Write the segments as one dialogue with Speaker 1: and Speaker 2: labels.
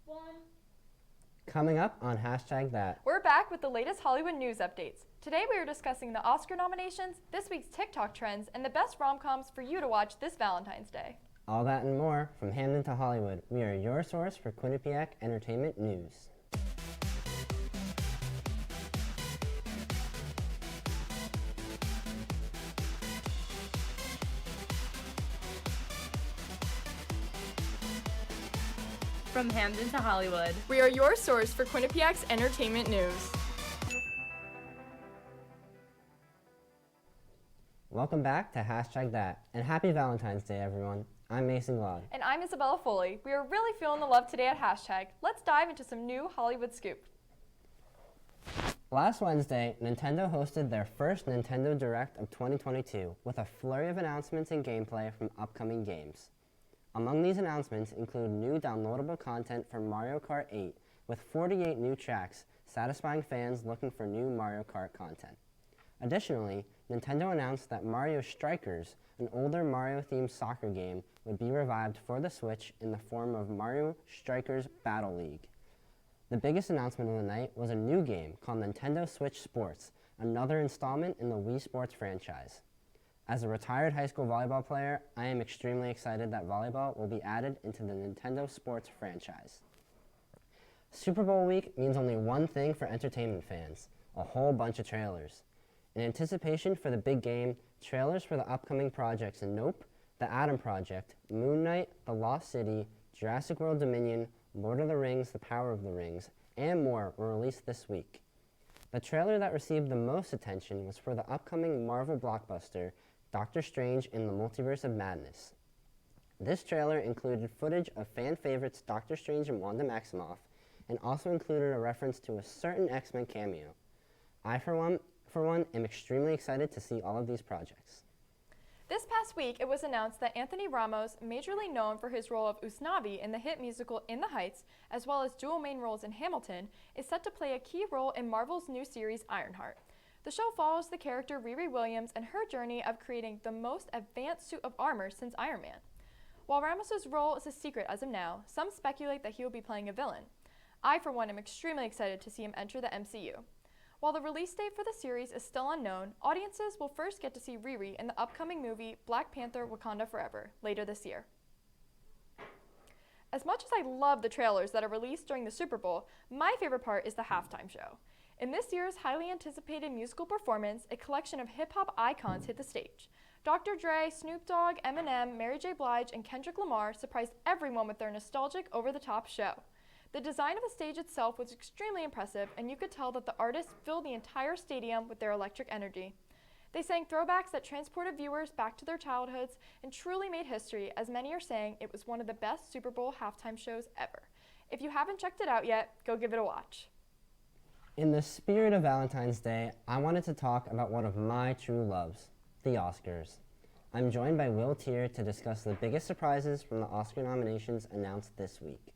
Speaker 1: 1.
Speaker 2: Coming up on Hashtag That.
Speaker 3: We're back with the latest Hollywood news updates. Today we are discussing the Oscar nominations, this week's TikTok trends, and the best rom-coms for you to watch this Valentine's Day.
Speaker 2: All that and more from Hamden to Hollywood. We are your source for Quinnipiac entertainment news.
Speaker 1: From Hamden to Hollywood.
Speaker 3: We are your source for Quinnipiac's entertainment news.
Speaker 2: Welcome back to Hashtag That, and happy Valentine's Day, everyone. I'm Mason GLOD.
Speaker 3: And I'm Isabella Foley. We are really feeling the love today at Hashtag. Let's dive into some new Hollywood scoop.
Speaker 2: Last Wednesday, Nintendo hosted their first Nintendo Direct of 2022 with a flurry of announcements and gameplay from upcoming games. Among these announcements include new downloadable content for Mario Kart 8 with 48 new tracks, satisfying fans looking for new Mario Kart content. Additionally, Nintendo announced that Mario Strikers, an older Mario-themed soccer game, would be revived for the Switch in the form of Mario Strikers Battle League. The biggest announcement of the night was a new game called Nintendo Switch Sports, another installment in the Wii Sports franchise. As a retired high school volleyball player, I am extremely excited that volleyball will be added into the Nintendo Sports franchise. Super Bowl week means only one thing for entertainment fans: a whole bunch of trailers. In anticipation for the big game, trailers for the upcoming projects in Nope, The Atom Project, Moon Knight, The Lost City, Jurassic World Dominion, Lord of the Rings, The Power of the Rings, and more were released this week. The trailer that received the most attention was for the upcoming Marvel blockbuster, Doctor Strange in the Multiverse of Madness. This trailer included footage of fan favorites Doctor Strange and Wanda Maximoff, and also included a reference to a certain X-Men cameo. I, for one, am extremely excited to see all of these projects.
Speaker 3: This past week, it was announced that Anthony Ramos, majorly known for his role of Usnavi in the hit musical In the Heights, as well as dual main roles in Hamilton, is set to play a key role in Marvel's new series Ironheart. The show follows the character Riri Williams and her journey of creating the most advanced suit of armor since Iron Man. While Ramos' role is a secret as of now, some speculate that he will be playing a villain. I, for one, am extremely excited to see him enter the MCU. While the release date for the series is still unknown, audiences will first get to see Riri in the upcoming movie Black Panther: Wakanda Forever later this year. As much as I love the trailers that are released during the Super Bowl, my favorite part is the halftime show. In this year's highly anticipated musical performance, a collection of hip-hop icons hit the stage. Dr. Dre, Snoop Dogg, Eminem, Mary J. Blige, and Kendrick Lamar surprised everyone with their nostalgic, over-the-top show. The design of the stage itself was extremely impressive, and you could tell that the artists filled the entire stadium with their electric energy. They sang throwbacks that transported viewers back to their childhoods and truly made history, as many are saying it was one of the best Super Bowl halftime shows ever. If you haven't checked it out yet, go give it a watch.
Speaker 2: In the spirit of Valentine's Day, I wanted to talk about one of my true loves, the Oscars. I'm joined by Will Tier to discuss the biggest surprises from the Oscar nominations announced this week.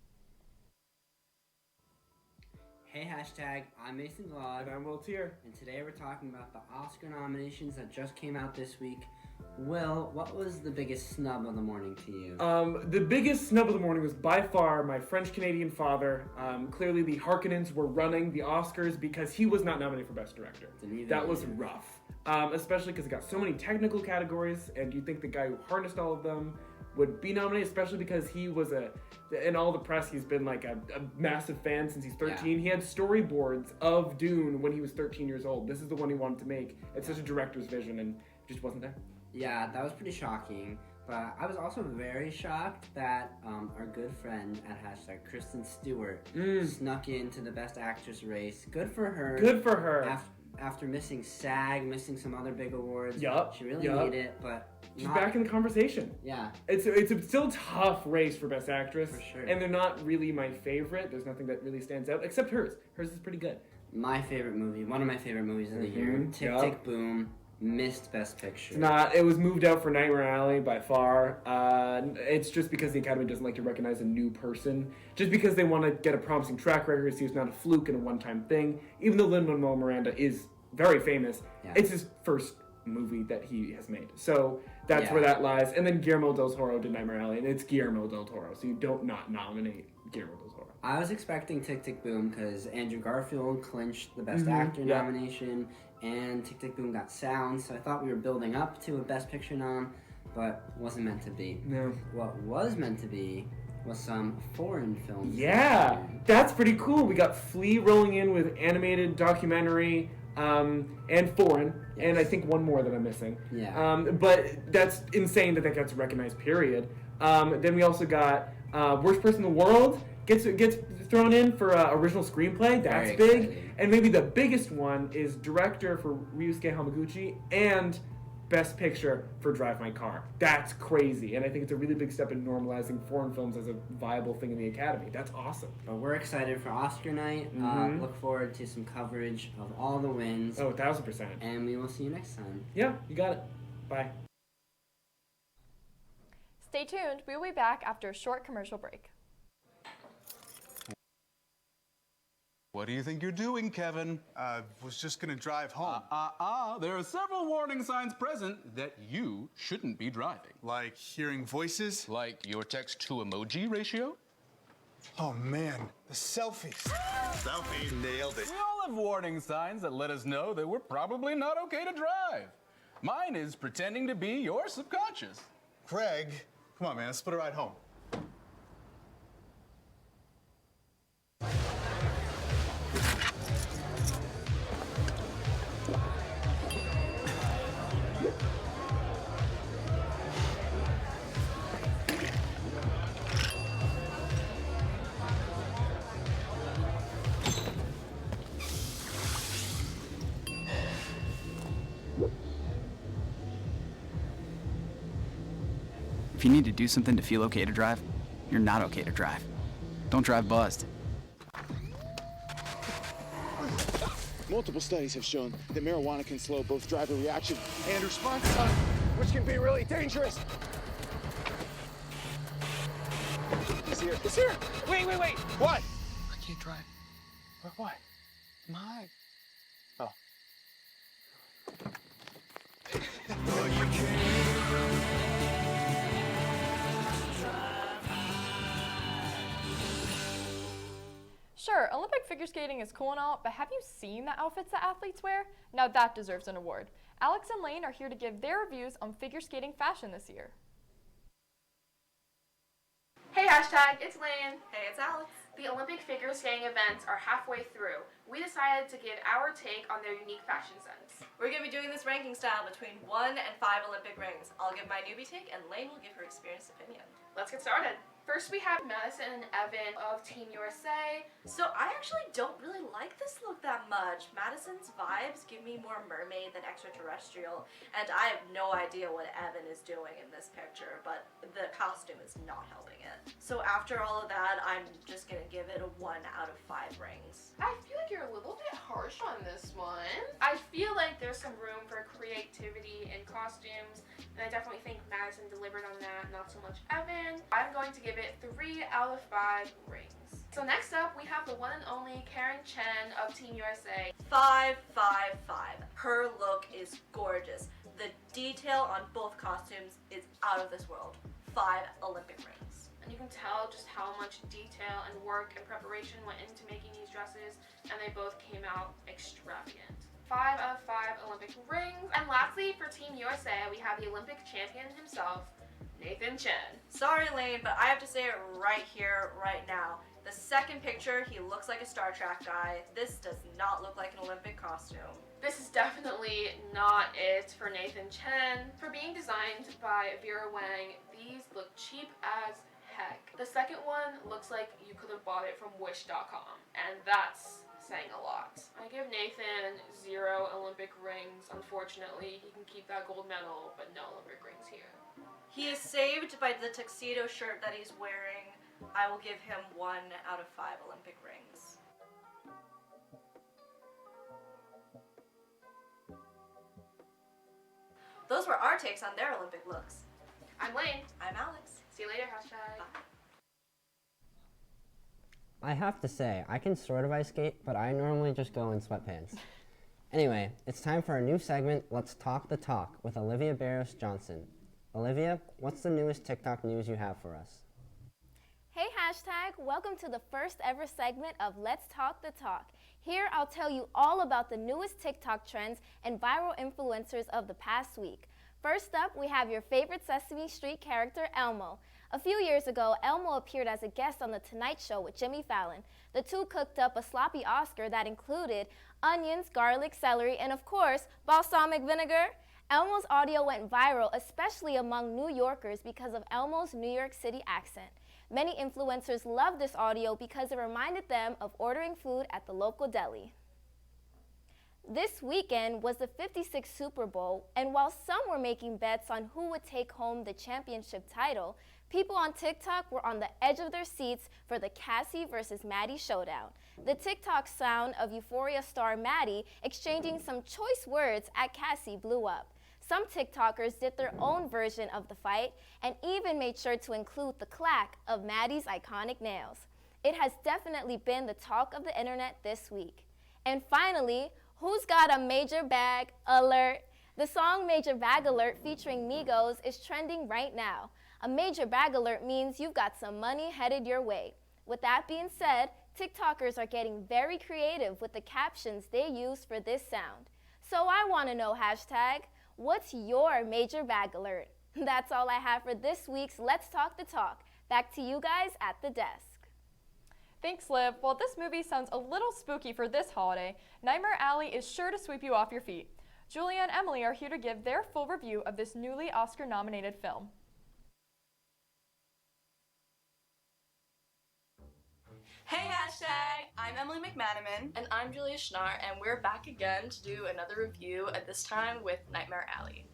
Speaker 2: Hey Hashtag, I'm Mason GLOD.
Speaker 4: And I'm Will Tier.
Speaker 2: And today we're talking about the Oscar nominations that just came out this week. Will, what was the biggest snub of the morning to you?
Speaker 4: The biggest snub of the morning was by far my French-Canadian father. Clearly the Harkonnens were running the Oscars because he was not nominated for Best Director. That was rough. Especially because it got so many technical categories, and you think the guy who harnessed all of them would be nominated, especially because he was in all the press, he's been like a massive fan since he's 13. Yeah. He had storyboards of Dune when he was 13 years old. This is the one he wanted to make. It's such a director's vision, and it just wasn't there.
Speaker 2: Yeah, that was pretty shocking. But I was also very shocked that our good friend at Hashtag, Kristen Stewart, snuck into the Best Actress race. Good for her.
Speaker 4: Good for her.
Speaker 2: After missing SAG, missing some other big awards.
Speaker 4: Yup.
Speaker 2: She really needed it, but
Speaker 4: she's back in the conversation.
Speaker 2: Yeah.
Speaker 4: It's a still tough race for Best Actress.
Speaker 2: For sure.
Speaker 4: And they're not really my favorite. There's nothing that really stands out, except hers. Hers is pretty good.
Speaker 2: My favorite movie, one of my favorite movies of the year, Tick, Tick, Boom, missed Best Picture.
Speaker 4: It's not. It was moved out for Nightmare Alley by far. It's just because the Academy doesn't like to recognize a new person. Just because they want to get a promising track record, see it's not a fluke and a one-time thing. Even though Lin-Manuel Miranda is very famous, it's his first movie that he has made. So that's where that lies. And then Guillermo del Toro did Nightmare Alley, and it's Guillermo del Toro, so you don't not nominate Guillermo del Toro.
Speaker 2: I was expecting Tick Tick Boom because Andrew Garfield clinched the Best
Speaker 4: Mhm,
Speaker 2: Actor
Speaker 4: yeah.
Speaker 2: nomination, and Tick Tick Boom got sound, so I thought we were building up to a Best Picture nom, but wasn't meant to be.
Speaker 4: No.
Speaker 2: What was meant to be was some foreign films.
Speaker 4: Yeah, that's pretty cool. We got Flea rolling in with animated documentary and foreign, and I think one more that I'm missing.
Speaker 2: Yeah.
Speaker 4: But that's insane that gets recognized, period. Then we also got Worst Person in the World gets thrown in for original screenplay. That's
Speaker 2: Very
Speaker 4: big.
Speaker 2: exciting.
Speaker 4: And maybe the biggest one is director for Ryusuke Hamaguchi and Best Picture for Drive My Car. That's crazy, and I think it's a really big step in normalizing foreign films as a viable thing in the Academy. That's awesome.
Speaker 2: But we're excited for Oscar night. Look forward to some coverage of all the wins.
Speaker 4: Oh, 1,000%.
Speaker 2: And we will see you next time.
Speaker 4: Yeah, you got it. Bye.
Speaker 3: Stay tuned. We will be back after a short commercial break.
Speaker 5: What do you think you're doing, Kevin?
Speaker 6: Was just gonna drive home.
Speaker 5: There are several warning signs present that you shouldn't be driving.
Speaker 6: Like hearing voices?
Speaker 5: Like your text-to-emoji ratio?
Speaker 6: Oh man, the selfies. Selfie, nailed it.
Speaker 5: We all have warning signs that let us know that we're probably not okay to drive. Mine is pretending to be your subconscious.
Speaker 6: Craig, come on man, let's split a ride home.
Speaker 7: If you need to do something to feel okay to drive, you're not okay to drive. Don't drive buzzed.
Speaker 8: Multiple studies have shown that marijuana can slow both driver reaction and response time, which can be really dangerous. It's here. It's here. Wait. What? I can't drive. Why? My. Oh.
Speaker 3: Sure, Olympic figure skating is cool and all, but have you seen the outfits that athletes wear? Now that deserves an award. Alex and Lane are here to give their reviews on figure skating fashion this year.
Speaker 9: Hey hashtag, it's Lane. Hey, it's Alex. The Olympic figure skating events are halfway through. We decided to give our take on their unique fashion sense.
Speaker 10: We're going to be doing this ranking style between 1 and 5 Olympic rings. I'll give my newbie take and Lane will give her experienced opinion.
Speaker 9: Let's get started. First we have Madison and Evan of Team USA.
Speaker 10: So I actually don't really like this look that much. Madison's vibes give me more mermaid than extraterrestrial, and I have no idea what Evan is doing in this picture, but the costume is not helping it. So after all of that, I'm just gonna give it a 1 out of 5 rings.
Speaker 9: I feel like you're a little bit harsh on this one. I feel like there's some room for creativity in costumes, and I definitely think Madison delivered on that, not so much Evan. I'm going to give it 3 out of 5 rings. So next up, we have the one and only Karen Chen of Team USA.
Speaker 10: 5, 5, 5. Her look is gorgeous. The detail on both costumes is out of this world. 5 Olympic rings.
Speaker 9: And you can tell just how much detail and work and preparation went into making these dresses, and they both came out extravagant. 5 out of 5 Olympic rings. And lastly, for Team USA, we have the Olympic champion himself, Nathan Chen.
Speaker 10: Sorry, Lane, but I have to say it right here, right now. The second picture, he looks like a Star Trek guy. This does not look like an Olympic costume.
Speaker 9: This is definitely not it for Nathan Chen. For being designed by Vera Wang, these look cheap as heck. The second one looks like you could have bought it from Wish.com, and that's saying a lot. I give Nathan 0 Olympic rings. Unfortunately, he can keep that gold medal, but no Olympic rings here.
Speaker 10: He is saved by the tuxedo shirt that he's wearing. I will give him 1 out of 5 Olympic rings. Those were our takes on their Olympic looks.
Speaker 9: I'm Lane.
Speaker 10: I'm Alex.
Speaker 9: See you later, hashtag.
Speaker 10: Bye.
Speaker 2: I have to say, I can sort of ice skate, but I normally just go in sweatpants. Anyway, it's time for our new segment, Let's Talk the Talk, with Olivia Barros Johnson. Olivia, what's the newest TikTok news you have for us?
Speaker 11: Hey hashtag. Welcome to the first ever segment of Let's Talk the Talk. Here I'll tell you all about the newest TikTok trends and viral influencers of the past week. First up, we have your favorite Sesame Street character, Elmo. A few years ago, Elmo appeared as a guest on The Tonight Show with Jimmy Fallon. The two cooked up a sloppy Oscar that included onions, garlic, celery, and of course, balsamic vinegar. Elmo's audio went viral, especially among New Yorkers because of Elmo's New York City accent. Many influencers loved this audio because it reminded them of ordering food at the local deli. This weekend was the 56th Super Bowl, and while some were making bets on who would take home the championship title, people on TikTok were on the edge of their seats for the Cassie versus Maddie showdown. The TikTok sound of EUPHORIA star Maddie exchanging some choice words at Cassie blew up. Some TikTokers did their own version of the fight and even made sure to include the clack of Maddie's iconic nails. It has definitely been the talk of the internet this week. And finally, who's got a major bag alert? The song Major Bag Alert featuring Migos is trending right now. A major bag alert means you've got some money headed your way. With that being said, TikTokers are getting very creative with the captions they use for this sound. So I want to know, hashtag, what's your major bag alert? That's all I have for this week's Let's Talk the Talk. Back to you guys at the desk.
Speaker 3: Thanks, Liv. While this movie sounds a little spooky for this holiday, Nightmare Alley is sure to sweep you off your feet. Julia and Emily are here to give their full review of this newly Oscar-nominated film.
Speaker 10: Hey hashtag! I'm Emily McManaman.
Speaker 9: And I'm Julia Schnarr, and we're back again to do another review, at this time with Nightmare Alley.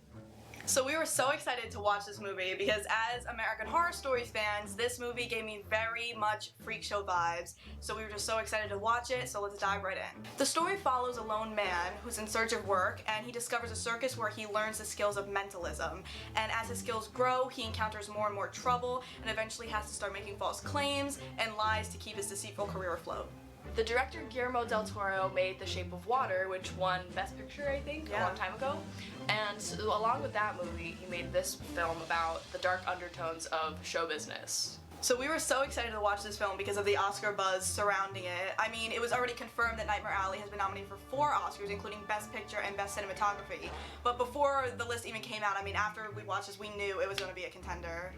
Speaker 10: So we were so excited to watch this movie because as American Horror Story fans, this movie gave me very much freak show vibes. So we were just so excited to watch it, so let's dive right in. The story follows a lone man who's in search of work, and he discovers a circus where he learns the skills of mentalism. And as his skills grow, he encounters more and more trouble and eventually has to start making false claims and lies to keep his deceitful career afloat.
Speaker 9: The director Guillermo del Toro made The Shape of Water, which won Best Picture, I think, a long time ago. And so, along with that movie, he made this film about the dark undertones of show business.
Speaker 10: So we were so excited to watch this film because of the Oscar buzz surrounding it. I mean, it was already confirmed that Nightmare Alley has been nominated for 4 Oscars, including Best Picture and Best Cinematography. But before the list even came out, I mean, after we watched this, we knew it was going to be a contender.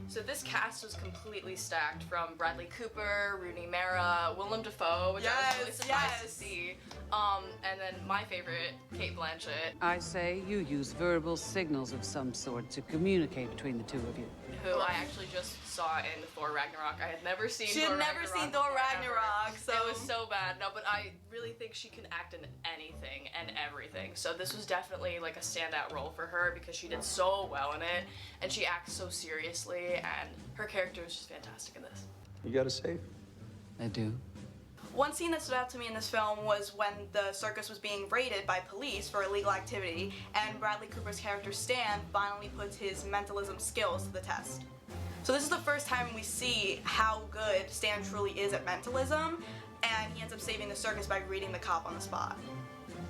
Speaker 9: So this cast was completely stacked, from Bradley Cooper, Rooney Mara, Willem Dafoe, which I was really surprised to see, and then my favorite, Cate Blanchett.
Speaker 12: I say you use verbal signals of some sort to communicate between the two of you.
Speaker 9: Who I actually just saw in Thor Ragnarok. I had never seen
Speaker 10: She had never seen Thor Ragnarok, so...
Speaker 9: It was so bad. No, but I really think she can act in anything and everything. So this was definitely like a standout role for her because she did so well in it, and she acts so seriously, and her character was just fantastic in this.
Speaker 13: You got a safe?
Speaker 12: I do.
Speaker 10: One scene that stood out to me in this film was when the circus was being raided by police for illegal activity, and Bradley Cooper's character Stan finally puts his mentalism skills to the test. So this is the first time we see how good Stan truly is at mentalism, and he ends up saving the circus by reading the cop on the spot.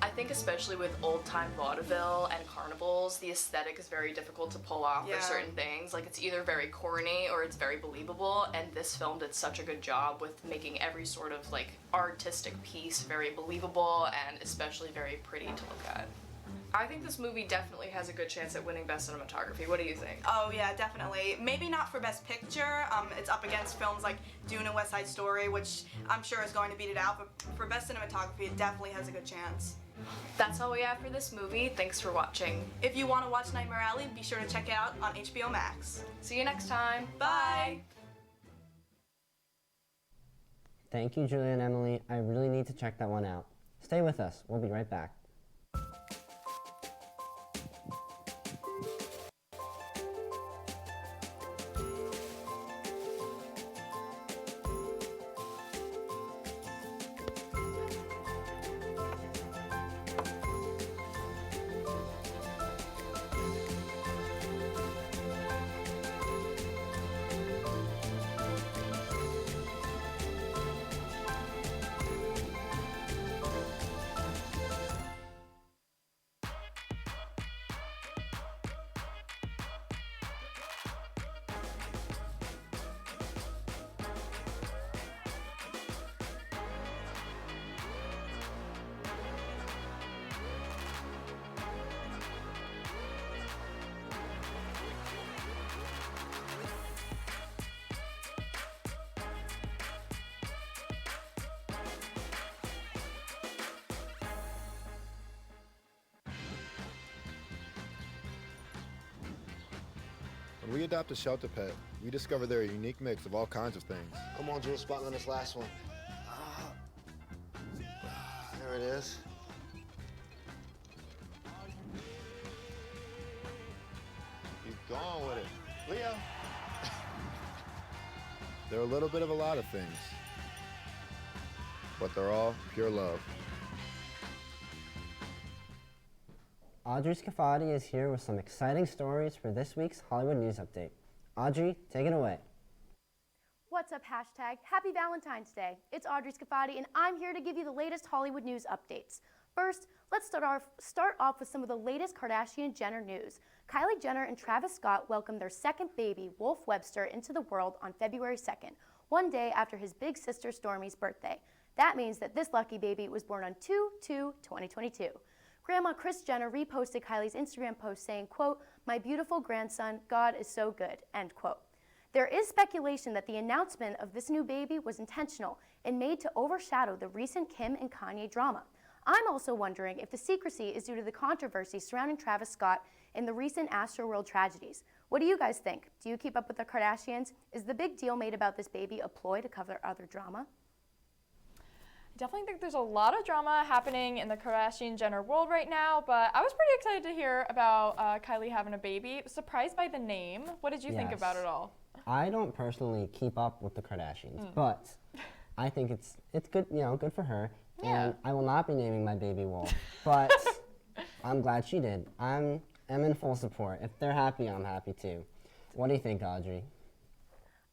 Speaker 9: I think especially with old-time vaudeville and carnivals, the aesthetic is very difficult to pull off for certain things. Like, it's either very corny or it's very believable, and this film did such a good job with making every sort of, like, artistic piece very believable and especially very pretty to look at. I think this movie definitely has a good chance at winning Best Cinematography. What do you think?
Speaker 10: Oh yeah, definitely. Maybe not for Best Picture. It's up against films like Dune and West Side Story, which I'm sure is going to beat it out, but for Best Cinematography, it definitely has a good chance.
Speaker 9: That's all we have for this movie. Thanks for watching.
Speaker 10: If you want to watch Nightmare Alley, be sure to check it out on HBO Max.
Speaker 9: See you next time.
Speaker 10: Bye!
Speaker 2: Thank you, Julia and Emily. I really need to check that one out. Stay with us. We'll be right back.
Speaker 13: we adopt a shelter pet, we discover they're a unique mix of all kinds of things.
Speaker 6: Come on, Jules, spot me on this last one. There it is. Keep going with it. Leo.
Speaker 13: They're a little bit of a lot of things, but they're all pure love.
Speaker 2: Audrey Scafati is here with some exciting stories for this week's Hollywood News Update. Audrey, take it away.
Speaker 14: What's up, hashtag? Happy Valentine's Day. It's Audrey Scafati, and I'm here to give you the latest Hollywood news updates. First, let's start off with some of the latest Kardashian-Jenner news. Kylie Jenner and Travis Scott welcomed their second baby, Wolf Webster, into the world on February 2nd, one day after his big sister Stormi's birthday. That means that this lucky baby was born on 2/2/2022. Grandma Kris Jenner reposted Kylie's Instagram post saying, quote, "My beautiful grandson, God is so good," end quote. There is speculation that the announcement of this new baby was intentional and made to overshadow the recent Kim and Kanye drama. I'm also wondering if the secrecy is due to the controversy surrounding Travis Scott and the recent Astroworld tragedies. What do you guys think? Do you keep up with the Kardashians? Is the big deal made about this baby a ploy to cover other drama?
Speaker 3: Definitely think there's a lot of drama happening in the Kardashian-Jenner world right now, but I was pretty excited to hear about Kylie having a baby. Surprised by the name. What did you think about it all?
Speaker 2: I don't personally keep up with the Kardashians, but I think it's good, good for her.
Speaker 3: Yeah.
Speaker 2: And I will not be naming my baby Wolf, but I'm glad she did. I'm in full support. If they're happy, I'm happy too. What do you think, Audrey?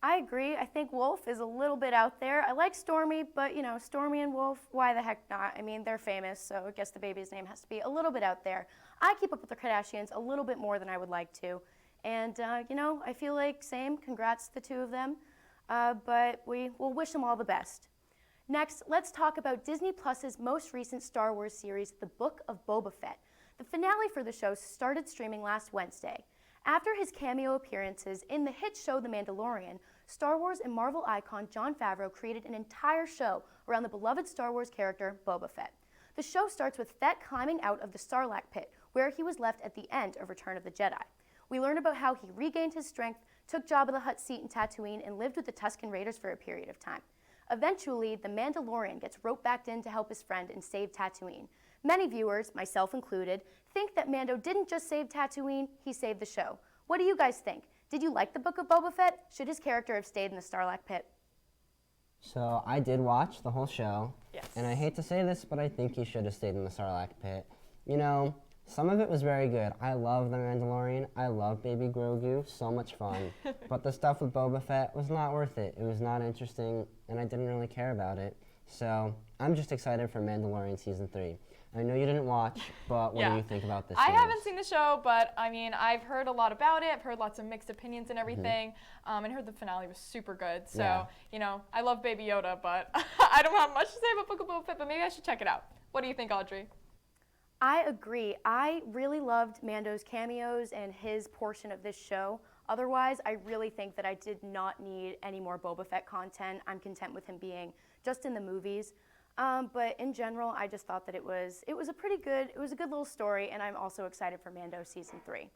Speaker 14: I agree. I think Wolf is a little bit out there. I like Stormi, but Stormi and Wolf, why the heck not? I mean, they're famous, so I guess the baby's name has to be a little bit out there. I keep up with the Kardashians a little bit more than I would like to. And, I feel like same, congrats to the two of them. But we'll wish them all the best. Next, let's talk about Disney Plus's most recent Star Wars series, The Book of Boba Fett. The finale for the show started streaming last Wednesday. After his cameo appearances in the hit show The Mandalorian, Star Wars and Marvel icon Jon Favreau created an entire show around the beloved Star Wars character Boba Fett. The show starts with Fett climbing out of the Sarlacc pit, where he was left at the end of Return of the Jedi. We learn about how he regained his strength, took Jabba the Hutt's seat in Tatooine, and lived with the Tusken Raiders for a period of time. Eventually, the Mandalorian gets roped back in to help his friend and save Tatooine. Many viewers, myself included, think that Mando didn't just save Tatooine, he saved the show. What do you guys think? Did you like the Book of Boba Fett? Should his character have stayed in the Sarlacc pit?
Speaker 2: So I did watch the whole show,
Speaker 3: yes.
Speaker 2: And I hate to say this, but I think he should have stayed in the Sarlacc pit. Some of it was very good. I love The Mandalorian. I love Baby Grogu. So much fun. But the stuff with Boba Fett was not worth it. It was not interesting, and I didn't really care about it. So I'm just excited for Mandalorian Season 3. I know you didn't watch, but what do you think about this
Speaker 3: I
Speaker 2: series?
Speaker 3: haven't seen the show, but I mean, I've heard a lot about it. I've heard lots of mixed opinions and everything. And I heard the finale was super good. So, I love Baby Yoda, but I don't have much to say about Book of Boba Fett, but maybe I should check it out. What do you think, Audrey?
Speaker 14: I agree. I really loved Mando's cameos and his portion of this show. Otherwise, I really think that I did not need any more Boba Fett content. I'm content with him being just in the movies. But in general, I just thought that it was a good little story, and I'm also excited for Mando Season 3.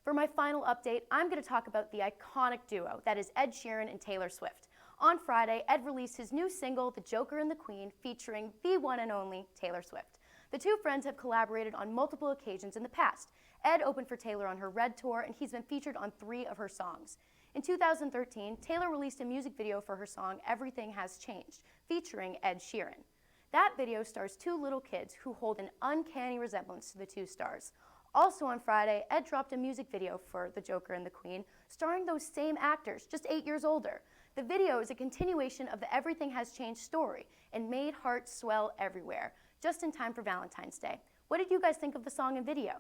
Speaker 14: For my final update, I'm going to talk about the iconic duo that is Ed Sheeran and Taylor Swift. On Friday, Ed released his new single, The Joker and the Queen, featuring the one and only Taylor Swift. The two friends have collaborated on multiple occasions in the past. Ed opened for Taylor on her Red Tour, and he's been featured on 3 of her songs. In 2013, Taylor released a music video for her song, Everything Has Changed, featuring Ed Sheeran. That video stars 2 little kids who hold an uncanny resemblance to the 2 stars. Also on Friday, Ed dropped a music video for The Joker and the Queen, starring those same actors, just 8 years older. The video is a continuation of the Everything Has Changed story and made hearts swell everywhere, just in time for Valentine's Day. What did you guys think of the song and video?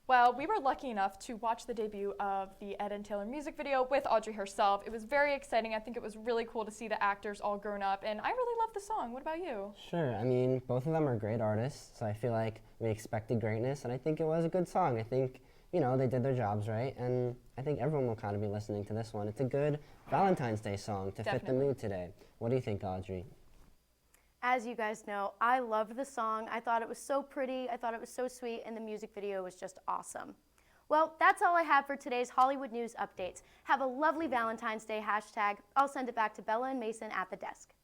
Speaker 3: Well, we were lucky enough to watch the debut of the Ed and Taylor music video with Audrey herself. It was very exciting. I think it was really cool to see the actors all grown up, and I really loved the song. What about you?
Speaker 2: Sure. I mean, both of them are great artists, so I feel like we expected greatness, and I think it was a good song. I think, they did their jobs right, and I think everyone will kind of be listening to this one. It's a good Valentine's Day song to fit the mood today. What do you think, Audrey?
Speaker 14: As you guys know, I loved the song. I thought it was so pretty, I thought it was so sweet, and the music video was just awesome. Well, that's all I have for today's Hollywood News Updates. Have a lovely Valentine's Day hashtag. I'll send it back to Bella and Mason at the desk.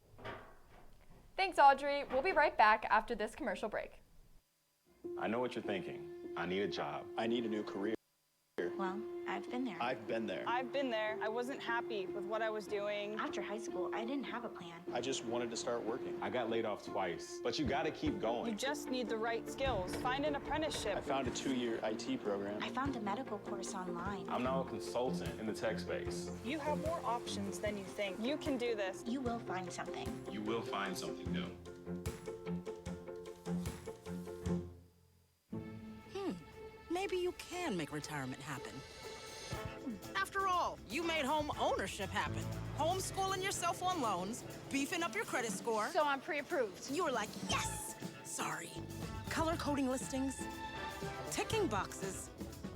Speaker 3: Thanks, Audrey. We'll be right back after this commercial break.
Speaker 15: I know what you're thinking. I need a job. I need a new career.
Speaker 16: Well, I've been there.
Speaker 15: I've been there.
Speaker 17: I've been there. I wasn't happy with what I was doing.
Speaker 16: After high school, I didn't have a plan.
Speaker 15: I just wanted to start working. I got laid off twice, but you gotta keep going.
Speaker 17: You just need the right skills. Find an apprenticeship.
Speaker 15: I found a 2-year IT program.
Speaker 16: I found a medical course online.
Speaker 15: I'm now a consultant in the tech space.
Speaker 17: You have more options than you think. You can do this.
Speaker 16: You will find something.
Speaker 15: You will find something new.
Speaker 18: Maybe you can make retirement happen. After all, you made home ownership happen. Homeschooling yourself on loans, beefing up your credit score.
Speaker 17: So I'm pre-approved.
Speaker 18: You were like, yes! Sorry. Color coding listings, ticking boxes,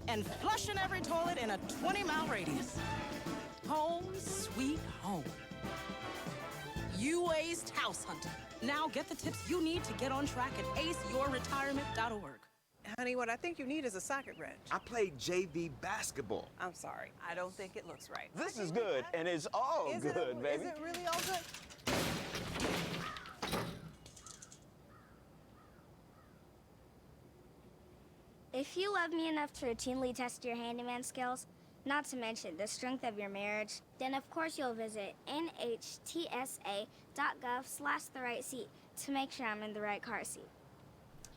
Speaker 18: and flushing every toilet in a 20-mile radius. Home sweet home. You aced house hunting. Now get the tips you need to get on track at aceyourretirement.org.
Speaker 19: Honey, what I think you need is a socket wrench.
Speaker 20: I played JV basketball.
Speaker 19: I'm sorry. I don't think it looks right.
Speaker 20: This is good, and it's all good, baby.
Speaker 19: Is it really all good?
Speaker 21: If you love me enough to routinely test your handyman skills, not to mention the strength of your marriage, then of course you'll visit nhtsa.gov/therightseat to make sure I'm in the right car seat.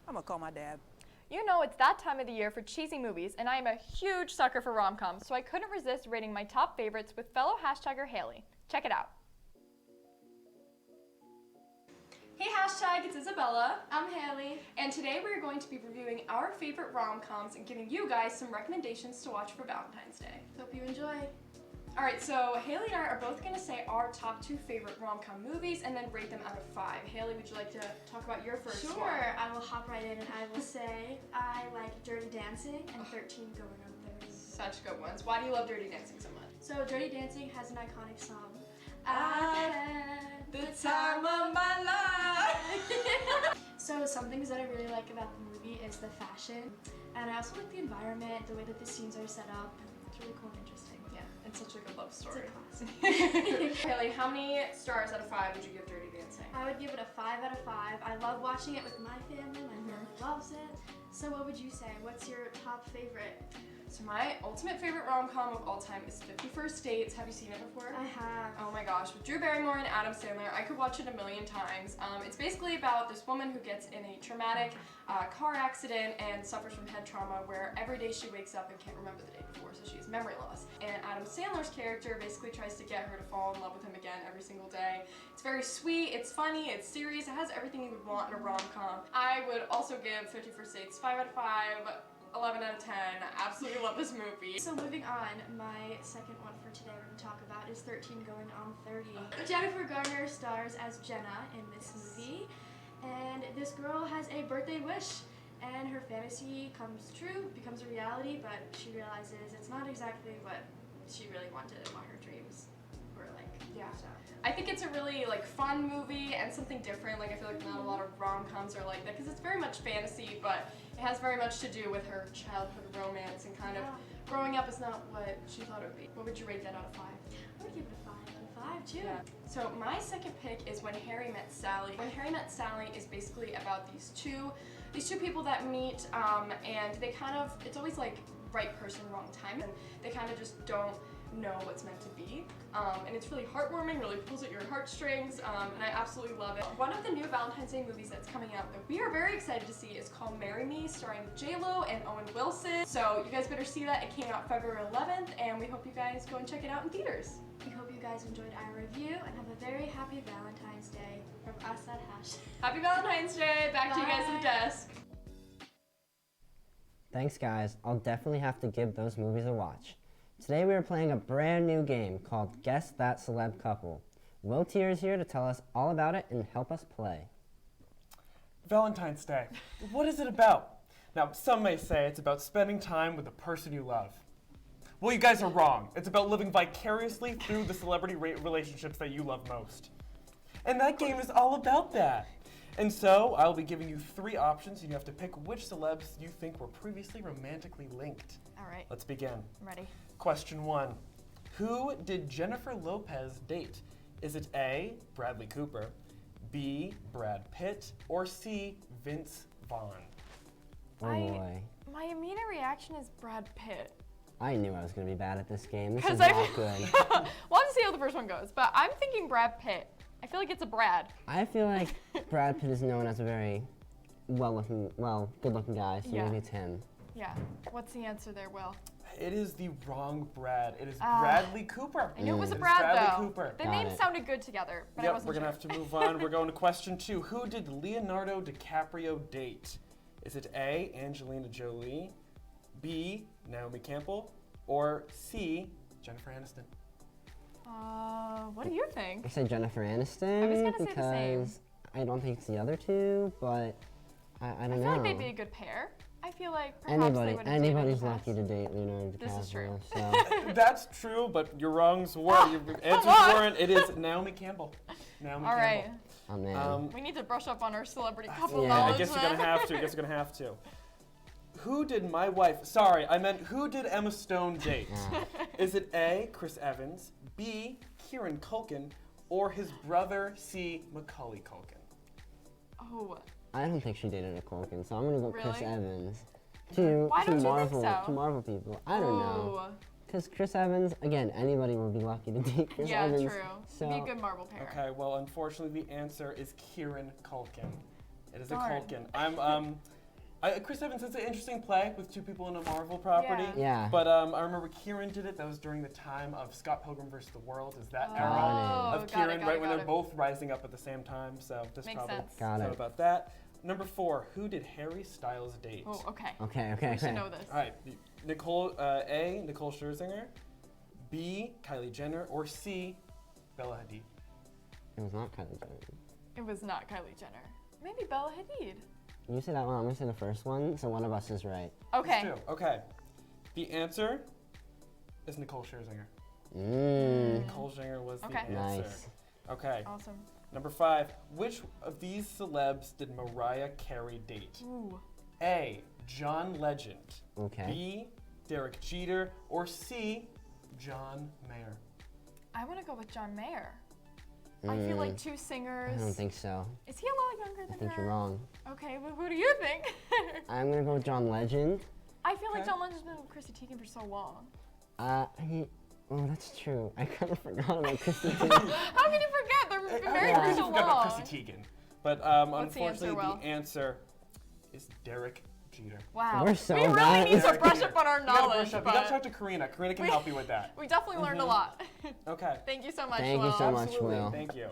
Speaker 19: I'm gonna call my dad.
Speaker 3: You know it's that time of the year for cheesy movies, and I am a huge sucker for rom-coms, so I couldn't resist rating my top favorites with fellow hashtagger Haley. Check it out. Hey hashtag, it's Isabella. I'm Haley. And today we're going to be reviewing our favorite rom-coms and giving you guys some recommendations to watch for Valentine's Day. Hope you enjoy. Alright, so Haley and I are both going to say our top 2 favorite rom-com movies and then rate them out of 5. Haley, would you like to talk about your first one?
Speaker 22: Sure, I will hop right in and I will say I like Dirty Dancing and 13 Going on 30.
Speaker 3: Such good ones. Why do you love Dirty Dancing so much?
Speaker 22: So Dirty Dancing has an iconic song. I've had
Speaker 3: the time of my life.
Speaker 22: So some things that I really like about the movie is the fashion, and I also like the environment, the way that the scenes are set up. It's really cool and interesting.
Speaker 3: Yeah, it's such a good love story.
Speaker 22: It's a classic.
Speaker 3: Haley, how many stars out of 5 would you give Dirty Dancing?
Speaker 22: I would give it a 5 out of 5. I love watching it with my family. My family loves it. So what would you say? What's your top favorite?
Speaker 3: So my ultimate favorite rom-com of all time is 50 First Dates. Have you seen it before?
Speaker 22: I have.
Speaker 3: Oh my gosh, with Drew Barrymore and Adam Sandler. I could watch it a million times. It's basically about this woman who gets in a traumatic car accident and suffers from head trauma where every day she wakes up and can't remember the day before, so she has memory loss. And Adam Sandler's character basically tries to get her to fall in love with him again every single day. It's very sweet, it's funny, it's serious, it has everything you would want in a rom-com. I would also give 50 First Dates 5 out of 5. 11 out of 10. Absolutely love this movie.
Speaker 22: So moving on, my second one for today we're going to talk about is 13 Going on 30. Jennifer Garner stars as Jenna in this movie, and this girl has a birthday wish, and her fantasy comes true, becomes a reality, but she realizes it's not exactly what she really wanted and what her dreams were like.
Speaker 3: Yeah.
Speaker 22: So.
Speaker 3: I think it's a really fun movie and something different. I feel like not a lot of rom-coms are like that because it's very much fantasy, but it has very much to do with her childhood romance and kind of growing up is not what she thought it would be. What would you rate that out of 5?
Speaker 22: I would give it a 5 out of 5 too.
Speaker 3: Yeah. So my second pick is When Harry Met Sally. When Harry Met Sally is basically about these two people that meet and they kind of, it's always like right person, wrong time, and they kind of just don't know what's meant to be. And it's really heartwarming, really pulls at your heartstrings, and I absolutely love it. One of the new Valentine's Day movies that's coming out that we are very excited to see is called Marry Me, starring J-Lo and Owen Wilson. So you guys better see that. It came out February 11th, and we hope you guys go and check it out in theaters.
Speaker 22: We hope you guys enjoyed our review and have a very happy Valentine's Day from us at Hash.
Speaker 3: Happy Valentine's Day! Back to you guys at the desk.
Speaker 2: Thanks guys, I'll definitely have to give those movies a watch. Today we are playing a brand new game called Guess That Celeb Couple. Will Tier is here to tell us all about it and help us play.
Speaker 4: Valentine's Day. What is it about? Now, some may say it's about spending time with the person you love. Well, you guys are wrong. It's about living vicariously through the celebrity relationships that you love most. And that game is all about that. And so I'll be giving you 3 options, and you have to pick which celebs you think were previously romantically linked.
Speaker 3: All right.
Speaker 4: Let's begin.
Speaker 3: I'm ready.
Speaker 4: Question 1. Who did Jennifer Lopez date? Is it A, Bradley Cooper, B, Brad Pitt, or C, Vince Vaughn?
Speaker 2: Oh boy.
Speaker 3: My immediate reaction is Brad Pitt.
Speaker 2: I knew I was going to be bad at this game. This is
Speaker 3: I
Speaker 2: not good.
Speaker 3: We'll have to see how the first one goes, but I'm thinking Brad Pitt. I feel like it's a Brad.
Speaker 2: I feel like Brad Pitt is known as a very good-looking guy, so
Speaker 3: Yeah.
Speaker 2: maybe it's him.
Speaker 3: Yeah. What's the answer there, Will?
Speaker 4: It is the wrong Brad. It is Bradley Cooper.
Speaker 3: I knew it was a
Speaker 4: It is
Speaker 3: Brad,
Speaker 4: Bradley
Speaker 3: though.
Speaker 4: Cooper.
Speaker 3: The names sounded good together, but I
Speaker 4: Yep,
Speaker 3: wasn't
Speaker 4: we're gonna
Speaker 3: sure.
Speaker 4: have to move on. We're going to question 2. Who did Leonardo DiCaprio date? Is it A, Angelina Jolie, B, Naomi Campbell, or C, Jennifer Aniston?
Speaker 3: What do you think?
Speaker 2: I said Jennifer Aniston
Speaker 3: I was gonna say the same.
Speaker 2: because I don't think it's the other two, but I don't
Speaker 3: I
Speaker 2: know.
Speaker 3: feel like they'd be a good pair. I feel like perhaps they would have dated in
Speaker 2: Anybody's
Speaker 3: the past.
Speaker 2: lucky to date Leonardo DiCaprio.
Speaker 3: This is true.
Speaker 2: So.
Speaker 4: That's true, but your wrongs were, your answers
Speaker 3: on.
Speaker 4: weren't. It is Naomi Campbell. Naomi
Speaker 3: All right.
Speaker 4: Campbell.
Speaker 2: Oh man.
Speaker 3: We need to brush up on our celebrity couple
Speaker 4: Yeah,
Speaker 3: knowledge.
Speaker 4: I guess you're
Speaker 3: then.
Speaker 4: gonna have to. I guess you're gonna have to. Who did my wife? Sorry, I meant who did Emma Stone date? Is it A, Chris Evans, B, Kieran Culkin, or his brother C, Macaulay Culkin?
Speaker 3: Oh.
Speaker 2: I don't think she dated a Culkin, so I'm gonna go Chris
Speaker 3: Really?
Speaker 2: Evans.
Speaker 3: Why
Speaker 2: To
Speaker 3: don't you think
Speaker 2: Marvel,
Speaker 3: so?
Speaker 2: to Marvel people. I don't know.
Speaker 3: Oh.
Speaker 2: Because Chris Evans, again, anybody would be lucky to date Chris
Speaker 3: Yeah,
Speaker 2: Evans.
Speaker 3: true.
Speaker 2: So
Speaker 3: Be a good Marvel pair.
Speaker 4: Okay, well, unfortunately, the answer is Kieran Culkin. It is
Speaker 3: Darn.
Speaker 4: a Culkin. Chris Evans is an interesting play with 2 people in a Marvel property.
Speaker 2: Yeah.
Speaker 4: But I remember Kieran did it. That was during the time of Scott Pilgrim vs. the World. Is that era of
Speaker 3: got
Speaker 4: Kieran,
Speaker 3: it,
Speaker 4: right when
Speaker 3: got
Speaker 4: they're
Speaker 3: it.
Speaker 4: both rising up at the same time? So this
Speaker 3: Makes
Speaker 4: probably
Speaker 3: sense.
Speaker 2: Got
Speaker 4: thought
Speaker 2: it.
Speaker 4: about that. Number 4, who did Harry Styles date?
Speaker 3: Oh, okay.
Speaker 2: Okay.
Speaker 3: We should know this.
Speaker 4: All right, Nicole Scherzinger, B, Kylie Jenner, or C, Bella Hadid.
Speaker 2: It was not Kylie Jenner.
Speaker 3: It was not Kylie Jenner. Maybe Bella Hadid.
Speaker 2: You say that one, I'm gonna say the first one, so one of us is right.
Speaker 3: Okay.
Speaker 4: Let's do. Okay. The answer is Nicole Scherzinger. Nicole Scherzinger was the answer.
Speaker 2: Nice.
Speaker 4: Okay.
Speaker 3: Awesome.
Speaker 4: Number 5. Which of these celebs did Mariah Carey date?
Speaker 3: Ooh.
Speaker 4: A, John Legend.
Speaker 2: Okay.
Speaker 4: B, Derek Jeter. Or C, John Mayer.
Speaker 3: I want to go with John Mayer. I feel like 2 singers.
Speaker 2: I don't think so.
Speaker 3: Is he a lot younger than
Speaker 2: I think
Speaker 3: her?
Speaker 2: you're wrong.
Speaker 3: Okay, well, who do you think?
Speaker 2: I'm gonna go with John Legend.
Speaker 3: I feel like John Legend's been with Chrissy Teigen for so long.
Speaker 2: Oh, that's true. I kind of forgot about Chrissy Teigen.
Speaker 3: How can you forget? They've been married for so
Speaker 4: forgot about
Speaker 3: long.
Speaker 4: Chrissy Teigen. But
Speaker 3: What's the answer,
Speaker 4: unfortunately,
Speaker 3: Will?
Speaker 4: the answer is Derek Jeter.
Speaker 3: Wow.
Speaker 2: We're so
Speaker 3: we really
Speaker 2: bad.
Speaker 3: need to
Speaker 4: Derek
Speaker 3: brush
Speaker 4: Jeter.
Speaker 3: up on our
Speaker 4: You gotta
Speaker 3: knowledge.
Speaker 4: brush up. You gotta talk to Karina. Karina can help you with that.
Speaker 3: We definitely learned a lot.
Speaker 4: Okay.
Speaker 3: Thank you so much,
Speaker 2: Thank
Speaker 3: Will.
Speaker 2: you so much,
Speaker 4: Absolutely.
Speaker 2: Will.
Speaker 4: Thank you.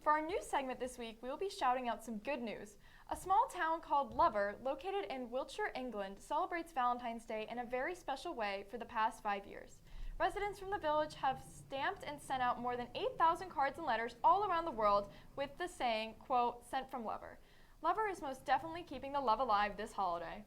Speaker 3: For our news segment this week, we will be shouting out some good news. A small town called Lover, located in Wiltshire, England, celebrates Valentine's Day in a very special way for the past 5 years. Residents from the village have stamped and sent out more than 8,000 cards and letters all around the world with the saying, quote, "Sent from Lover." Lover is most definitely keeping the love alive this holiday.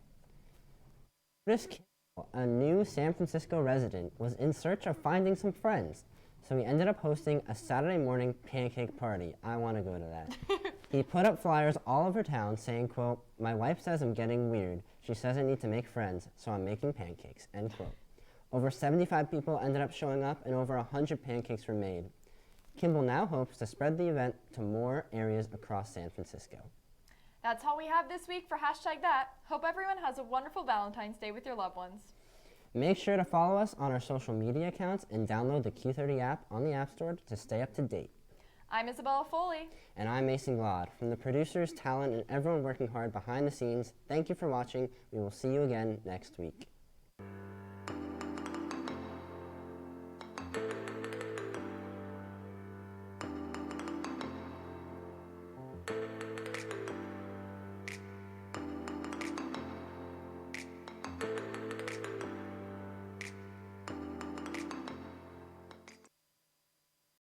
Speaker 2: Chris Campbell, a new San Francisco resident, was in search of finding some friends. So he ended up hosting a Saturday morning pancake party. I want to go to that. He put up flyers all over town saying, quote, "My wife says I'm getting weird. She says I need to make friends, so I'm making pancakes," end quote. Over 75 people ended up showing up and over 100 pancakes were made. Kimball now hopes to spread the event to more areas across San Francisco.
Speaker 3: That's all we have this week for #that. Hope everyone has a wonderful Valentine's Day with your loved ones.
Speaker 2: Make sure to follow us on our social media accounts and download the Q30 app on the App Store to stay up to date.
Speaker 3: I'm Isabella Foley.
Speaker 2: And I'm Mason GLOD. From the producers, talent, and everyone working hard behind the scenes, thank you for watching. We will see you again next week.